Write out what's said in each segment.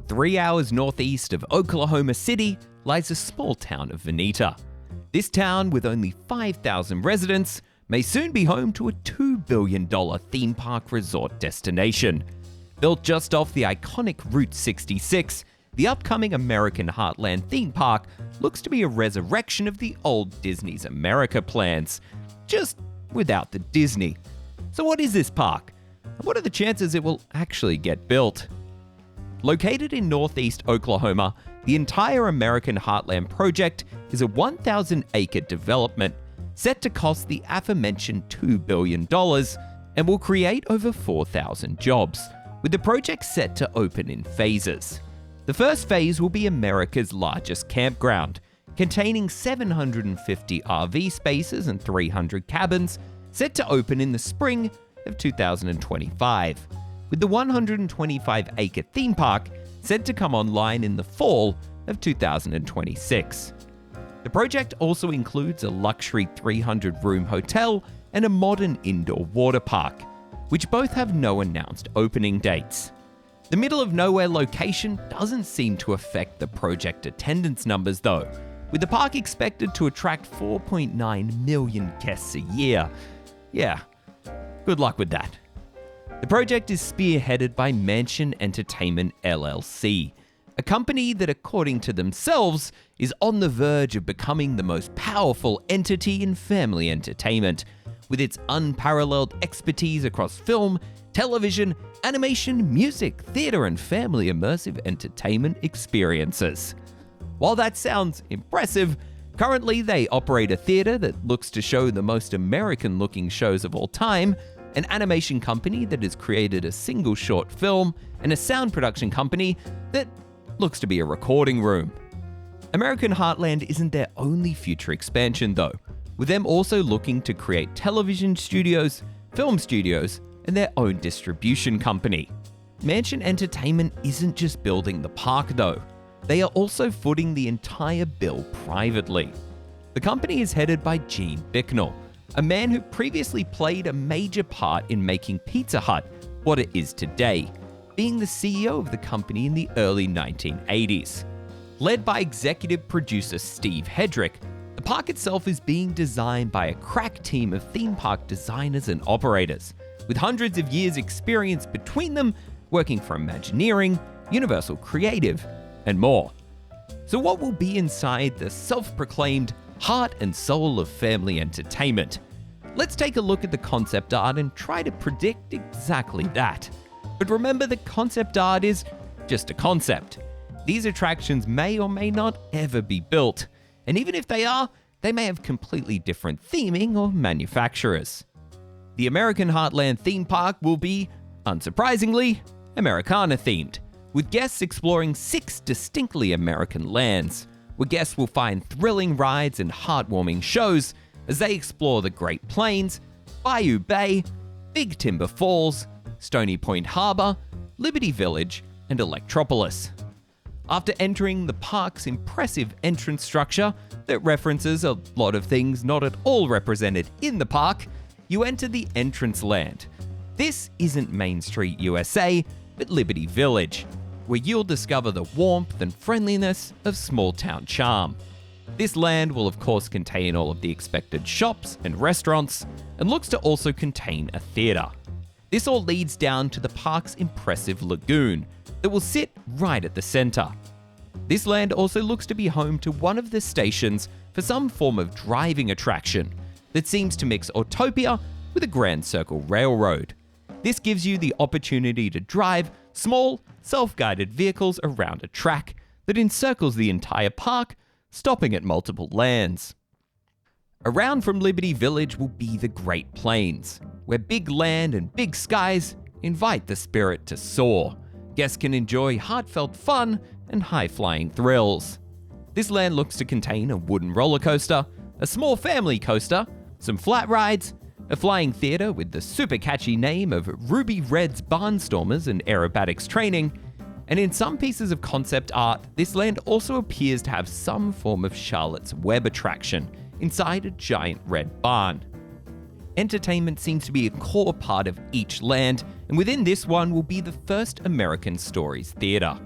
3 hours northeast of Oklahoma City lies a small town of Veneta. This town, with only 5,000 residents, may soon be home to a $2 billion theme park resort destination. Built just off the iconic Route 66, the upcoming American Heartland theme park looks to be a resurrection of the old Disney's America plans, just without the Disney. So what is this park? And what are the chances it will actually get built? Located in northeast Oklahoma, the entire American Heartland project is a 1,000-acre development set to cost the aforementioned $2 billion and will create over 4,000 jobs, with the project set to open in phases. The first phase will be America's largest campground, containing 750 RV spaces and 300 cabins, set to open in the spring of 2025, with the 125-acre theme park set to come online in the fall of 2026. The project also includes a luxury 300-room hotel and a modern indoor water park, which both have no announced opening dates. The middle-of-nowhere location doesn't seem to affect the project attendance numbers though, with the park expected to attract 4.9 million guests a year. Yeah, good luck with that. The project is spearheaded by Mansion Entertainment LLC, a company that, according to themselves, is on the verge of becoming the most powerful entity in family entertainment, with its unparalleled expertise across film, television, animation, music, theater, and family immersive entertainment experiences. While that sounds impressive, currently they operate a theater that looks to show the most American-looking shows of all time, an animation company that has created a single short film, and a sound production company that looks to be a recording room. American Heartland isn't their only future expansion though, with them also looking to create television studios, film studios, and their own distribution company. Mansion Entertainment isn't just building the park though, they are also footing the entire bill privately. The company is headed by Gene Bicknell, a man who previously played a major part in making Pizza Hut what it is today, being the CEO of the company in the early 1980s. Led by executive producer Steve Hedrick, the park itself is being designed by a crack team of theme park designers and operators, with hundreds of years' experience between them working for Imagineering, Universal Creative, and more. So what will be inside the self-proclaimed heart and soul of family entertainment? Let's take a look at the concept art and try to predict exactly that. But remember that concept art is just a concept. These attractions may or may not ever be built, and even if they are, they may have completely different theming or manufacturers. The American Heartland theme park will be, unsurprisingly, Americana themed, with guests exploring 6 distinctly American lands, where guests will find thrilling rides and heartwarming shows as they explore the Great Plains, Bayou Bay, Big Timber Falls, Stony Point Harbor, Liberty Village, and Electropolis. After entering the park's impressive entrance structure that references a lot of things not at all represented in the park, you enter the entrance land. This isn't Main Street, USA, but Liberty Village, where you'll discover the warmth and friendliness of small-town charm. This land will of course contain all of the expected shops and restaurants, and looks to also contain a theater. This all leads down to the park's impressive lagoon that will sit right at the center. This land also looks to be home to one of the stations for some form of driving attraction that seems to mix Autopia with a Grand Circle Railroad. This gives you the opportunity to drive small, self-guided vehicles around a track that encircles the entire park, stopping at multiple lands. Around from Liberty Village will be the Great Plains, where big land and big skies invite the spirit to soar. Guests can enjoy heartfelt fun and high-flying thrills. This land looks to contain a wooden roller coaster, a small family coaster, some flat rides, a flying theater with the super catchy name of Ruby Red's Barnstormers and Aerobatics Training, and in some pieces of concept art, this land also appears to have some form of Charlotte's Web attraction inside a giant red barn. Entertainment seems to be a core part of each land, and within this one will be the first American Stories Theatre.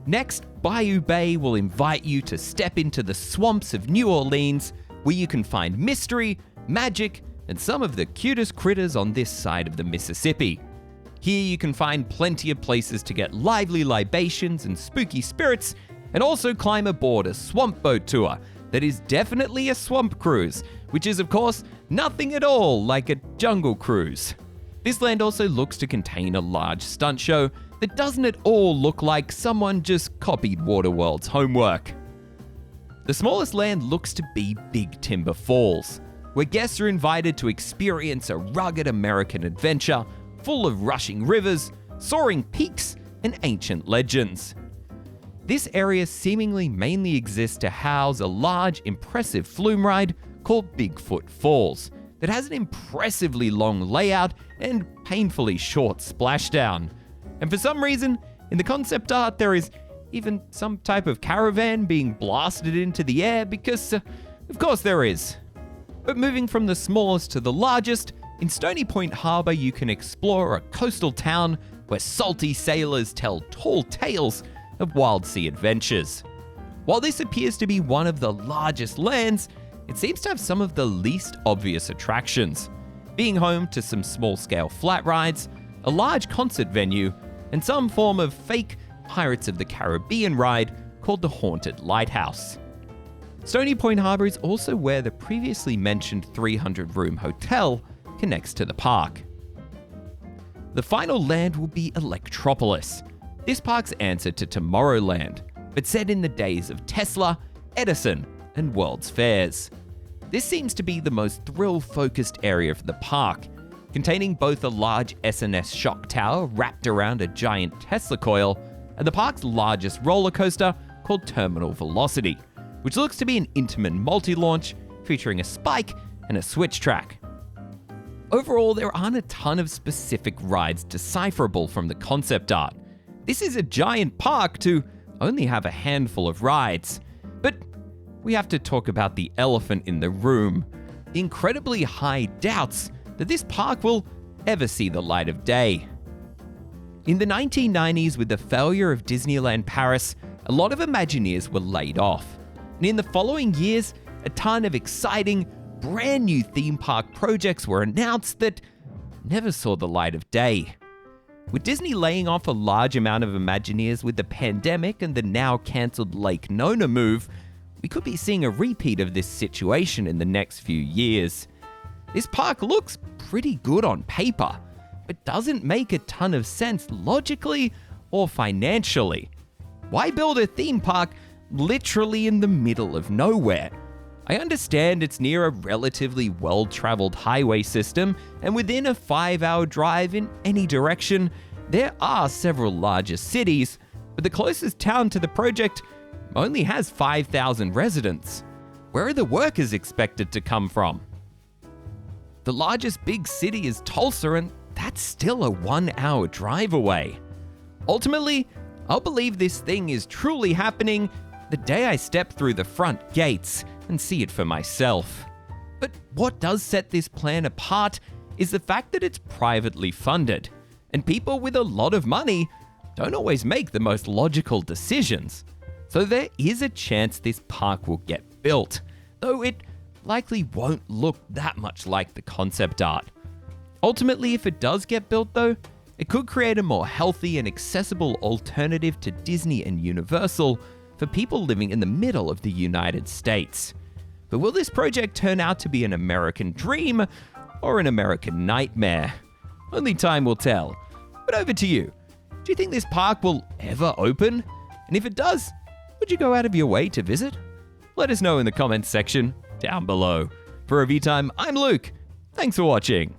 Next, Bayou Bay will invite you to step into the swamps of New Orleans, where you can find mystery, magic, and some of the cutest critters on this side of the Mississippi. Here you can find plenty of places to get lively libations and spooky spirits, and also climb aboard a swamp boat tour that is definitely a swamp cruise, which is of course nothing at all like a jungle cruise. This land also looks to contain a large stunt show that doesn't at all look like someone just copied Waterworld's homework. The smallest land looks to be Big Timber Falls, where guests are invited to experience a rugged American adventure full of rushing rivers, soaring peaks, and ancient legends. This area seemingly mainly exists to house a large, impressive flume ride called Bigfoot Falls that has an impressively long layout and painfully short splashdown. And for some reason, in the concept art, there is even some type of caravan being blasted into the air because, of course there is. But moving from the smallest to the largest, in Stony Point Harbor you can explore a coastal town where salty sailors tell tall tales of wild sea adventures. While this appears to be one of the largest lands, it seems to have some of the least obvious attractions, being home to some small-scale flat rides, a large concert venue, and some form of fake Pirates of the Caribbean ride called the Haunted Lighthouse. Stony Point Harbor is also where the previously mentioned 300-room hotel connects to the park. The final land will be Electropolis, this park's answer to Tomorrowland, but set in the days of Tesla, Edison, and World's Fairs. This seems to be the most thrill-focused area of the park, containing both a large S&S shock tower wrapped around a giant Tesla coil and the park's largest roller coaster called Terminal Velocity, which looks to be an Intamin multi-launch featuring a spike and a switch track. Overall, there aren't a ton of specific rides decipherable from the concept art. This is a giant park to only have a handful of rides. But we have to talk about the elephant in the room, the incredibly high doubts that this park will ever see the light of day. In the 1990s, with the failure of Disneyland Paris, a lot of Imagineers were laid off. And in the following years, a ton of exciting, brand new theme park projects were announced that never saw the light of day. With Disney laying off a large amount of Imagineers with the pandemic and the now cancelled Lake Nona move, we could be seeing a repeat of this situation in the next few years. This park looks pretty good on paper, but doesn't make a ton of sense logically or financially. Why build a theme park literally in the middle of nowhere? I understand it's near a relatively well-traveled highway system, and within a 5-hour drive in any direction, there are several larger cities, but the closest town to the project only has 5,000 residents. Where are the workers expected to come from? The largest big city is Tulsa, and that's still a 1-hour drive away. Ultimately, I'll believe this thing is truly happening the day I step through the front gates and see it for myself. But what does set this plan apart is the fact that it's privately funded, and people with a lot of money don't always make the most logical decisions. So there is a chance this park will get built, though it likely won't look that much like the concept art. Ultimately, if it does get built though, it could create a more healthy and accessible alternative to Disney and Universal for people living in the middle of the United States. But will this project turn out to be an American dream or an American nightmare? Only time will tell. But over to you. Do you think this park will ever open? And if it does, would you go out of your way to visit? Let us know in the comments section down below. For ReviewTyme, I'm Luke. Thanks for watching.